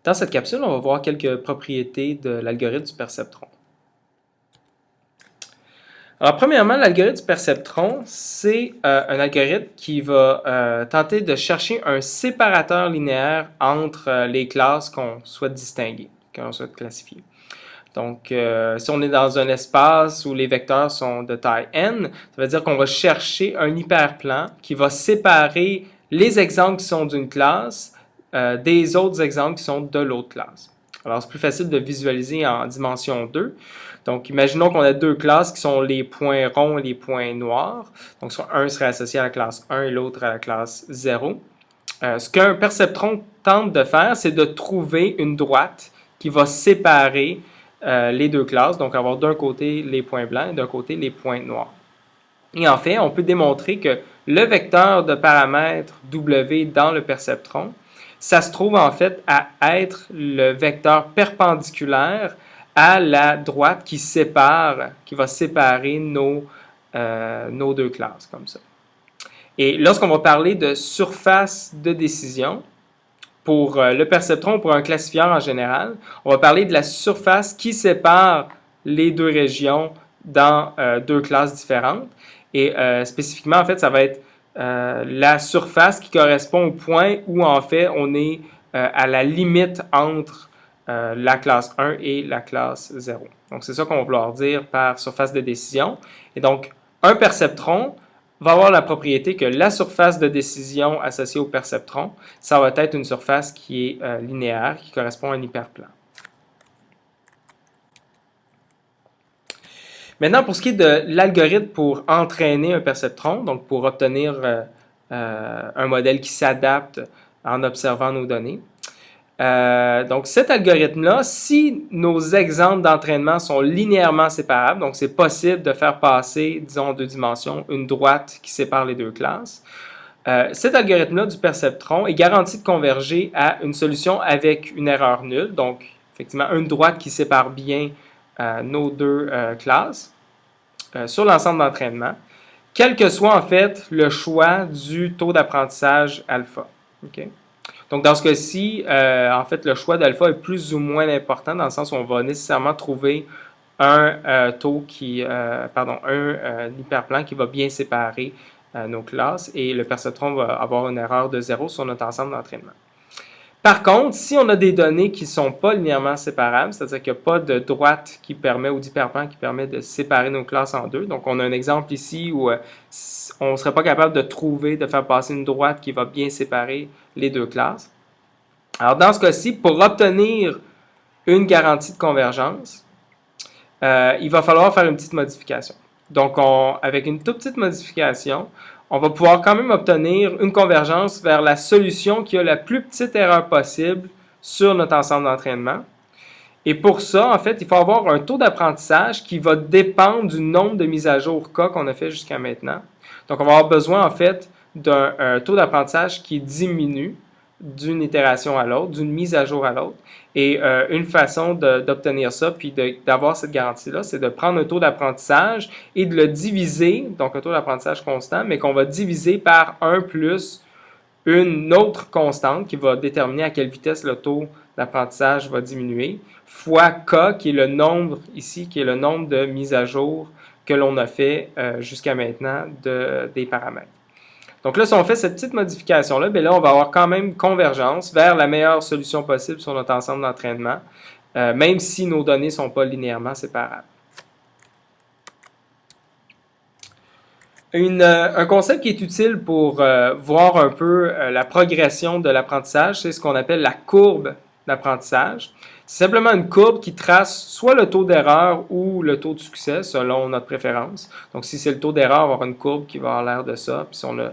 Dans cette capsule, on va voir quelques propriétés de l'algorithme du perceptron. Alors, premièrement, l'algorithme du perceptron, c'est un algorithme qui va tenter de chercher un séparateur linéaire entre les classes qu'on souhaite distinguer, qu'on souhaite classifier. Donc, si on est dans un espace où les vecteurs sont de taille n, ça veut dire qu'on va chercher un hyperplan qui va séparer les exemples qui sont d'une classe des autres exemples qui sont de l'autre classe. Alors, c'est plus facile de visualiser en dimension 2. Donc, imaginons qu'on a deux classes qui sont les points ronds et les points noirs. Donc, un serait associé à la classe 1 et l'autre à la classe 0. Ce qu'un perceptron tente de faire, c'est de trouver une droite qui va séparer les deux classes, donc avoir d'un côté les points blancs et d'un côté les points noirs. Et en fait, on peut démontrer que le vecteur de paramètres W dans le perceptron, ça se trouve en fait à être le vecteur perpendiculaire à la droite qui va séparer nos deux classes, comme ça. Et lorsqu'on va parler de surface de décision, pour le perceptron, pour un classifieur en général, on va parler de la surface qui sépare les deux régions dans deux classes différentes. Et spécifiquement, en fait, ça va être la surface qui correspond au point où, en fait, on est à la limite entre la classe 1 et la classe 0. Donc, c'est ça qu'on va vouloir dire par surface de décision. Et donc, un perceptron va avoir la propriété que la surface de décision associée au perceptron, ça va être une surface qui est linéaire, qui correspond à un hyperplan. Maintenant, pour ce qui est de l'algorithme pour entraîner un perceptron, donc pour obtenir un modèle qui s'adapte en observant nos données. Donc, cet algorithme-là, si nos exemples d'entraînement sont linéairement séparables, donc c'est possible de faire passer, disons en deux dimensions, une droite qui sépare les deux classes, cet algorithme-là du perceptron est garanti de converger à une solution avec une erreur nulle, donc effectivement une droite qui sépare bien nos deux classes sur l'ensemble d'entraînement, quel que soit en fait le choix du taux d'apprentissage alpha. Okay? Donc, dans ce cas-ci, en fait, le choix d'alpha est plus ou moins important dans le sens où on va nécessairement trouver un hyperplan qui va bien séparer nos classes et le perceptron va avoir une erreur de 0 sur notre ensemble d'entraînement. Par contre, si on a des données qui ne sont pas linéairement séparables, c'est-à-dire qu'il n'y a pas de droite qui permet ou d'hyperplan qui permet de séparer nos classes en deux, donc on a un exemple ici où on ne serait pas capable de faire passer une droite qui va bien séparer les deux classes. Alors dans ce cas-ci, pour obtenir une garantie de convergence, il va falloir faire une petite modification. Donc avec une toute petite modification, on va pouvoir quand même obtenir une convergence vers la solution qui a la plus petite erreur possible sur notre ensemble d'entraînement. Et pour ça, en fait, il faut avoir un taux d'apprentissage qui va dépendre du nombre de mises à jour K qu'on a fait jusqu'à maintenant. Donc, on va avoir besoin, en fait, d'un taux d'apprentissage qui diminue d'une itération à l'autre, d'une mise à jour à l'autre. Et une façon d'obtenir ça, puis d'avoir cette garantie-là, c'est de prendre un taux d'apprentissage et de le diviser, donc un taux d'apprentissage constant, mais qu'on va diviser par 1 plus une autre constante qui va déterminer à quelle vitesse le taux d'apprentissage va diminuer, fois K, qui est le nombre ici, qui est le nombre de mises à jour que l'on a fait jusqu'à maintenant des paramètres. Donc là, si on fait cette petite modification-là, bien là, on va avoir quand même convergence vers la meilleure solution possible sur notre ensemble d'entraînement, même si nos données ne sont pas linéairement séparables. Un concept qui est utile pour voir un peu la progression de l'apprentissage, c'est ce qu'on appelle la courbe d'apprentissage. C'est simplement une courbe qui trace soit le taux d'erreur ou le taux de succès, selon notre préférence. Donc, si c'est le taux d'erreur, on va avoir une courbe qui va avoir l'air de ça. Puis si on a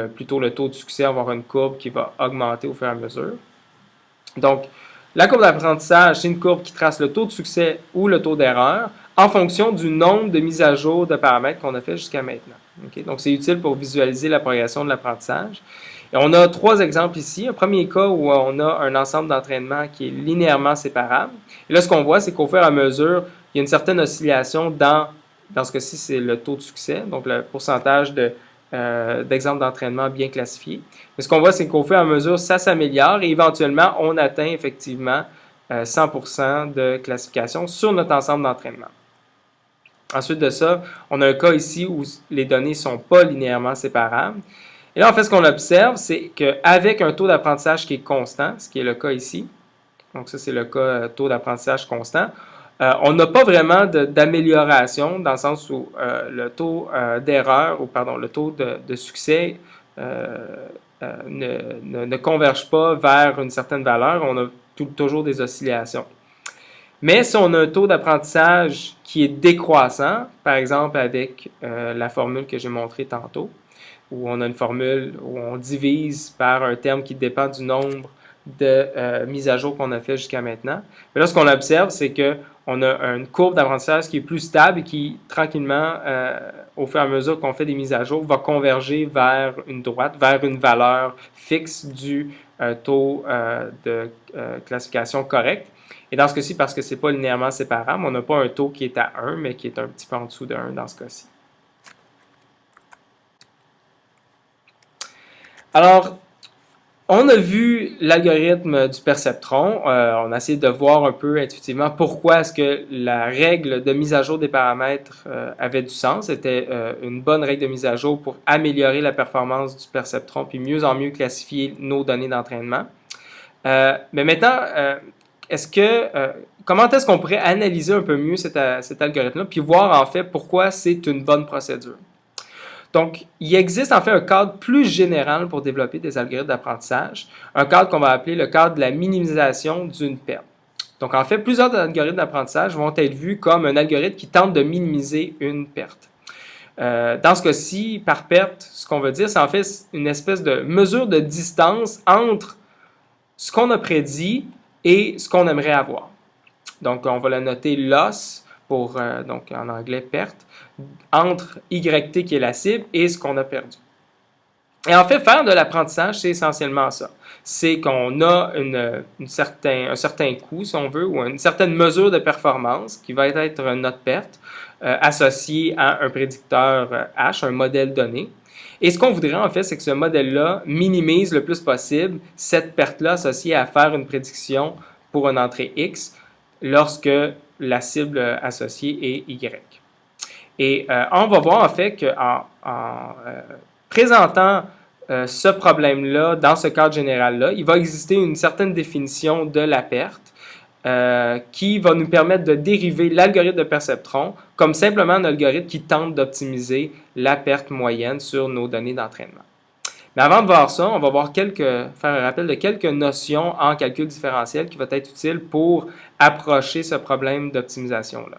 plutôt le taux de succès, on va avoir une courbe qui va augmenter au fur et à mesure. Donc, la courbe d'apprentissage, c'est une courbe qui trace le taux de succès ou le taux d'erreur en fonction du nombre de mises à jour de paramètres qu'on a fait jusqu'à maintenant. Okay? Donc, c'est utile pour visualiser la progression de l'apprentissage. Et on a trois exemples ici. Un premier cas où on a un ensemble d'entraînement qui est linéairement séparable. Et là, ce qu'on voit, c'est qu'au fur et à mesure, il y a une certaine oscillation dans ce cas-ci, c'est le taux de succès, donc le pourcentage de d'exemples d'entraînement bien classifiés. Mais ce qu'on voit, c'est qu'au fur et à mesure, ça s'améliore et éventuellement, on atteint effectivement 100% de classification sur notre ensemble d'entraînement. Ensuite de ça, on a un cas ici où les données ne sont pas linéairement séparables. Et là, en fait, ce qu'on observe, c'est qu'avec un taux d'apprentissage qui est constant, ce qui est le cas ici, donc ça, c'est le cas taux d'apprentissage constant, on n'a pas vraiment d'amélioration dans le sens où le taux d'erreur, ou pardon, le taux de succès ne converge pas vers une certaine valeur. On a toujours des oscillations. Mais si on a un taux d'apprentissage qui est décroissant, par exemple avec la formule que j'ai montrée tantôt, où on a une formule où on divise par un terme qui dépend du nombre de mises à jour qu'on a fait jusqu'à maintenant. Mais là, ce qu'on observe, c'est qu'on a une courbe d'apprentissage qui est plus stable et qui, tranquillement, au fur et à mesure qu'on fait des mises à jour, va converger vers une droite, vers une valeur fixe du taux de classification correct. Et dans ce cas-ci, parce que ce n'est pas linéairement séparable, on n'a pas un taux qui est à 1, mais qui est un petit peu en dessous de 1 dans ce cas-ci. Alors, on a vu l'algorithme du perceptron. On a essayé de voir un peu intuitivement pourquoi est-ce que la règle de mise à jour des paramètres avait du sens. C'était une bonne règle de mise à jour pour améliorer la performance du perceptron puis mieux en mieux classifier nos données d'entraînement. Mais maintenant, comment est-ce qu'on pourrait analyser un peu mieux cet algorithme-là puis voir en fait pourquoi c'est une bonne procédure? Donc, il existe en fait un cadre plus général pour développer des algorithmes d'apprentissage, un cadre qu'on va appeler le cadre de la minimisation d'une perte. Donc, en fait, plusieurs algorithmes d'apprentissage vont être vus comme un algorithme qui tente de minimiser une perte. Dans ce cas-ci, par perte, ce qu'on veut dire, c'est en fait une espèce de mesure de distance entre ce qu'on a prédit et ce qu'on aimerait avoir. Donc, on va la noter loss, pour, donc en anglais, perte, entre YT qui est la cible et ce qu'on a perdu. Et en fait, faire de l'apprentissage, c'est essentiellement ça. C'est qu'on a un certain coût, si on veut, ou une certaine mesure de performance qui va être notre perte associée à un prédicteur H, un modèle donné. Et ce qu'on voudrait en fait, c'est que ce modèle-là minimise le plus possible cette perte-là associée à faire une prédiction pour une entrée X lorsque la cible associée est Y. Et on va voir en fait qu'en présentant ce problème-là dans ce cadre général-là, il va exister une certaine définition de la perte qui va nous permettre de dériver l'algorithme de perceptron comme simplement un algorithme qui tente d'optimiser la perte moyenne sur nos données d'entraînement. Mais avant de voir ça, on va faire un rappel de quelques notions en calcul différentiel qui vont être utiles pour approcher ce problème d'optimisation-là.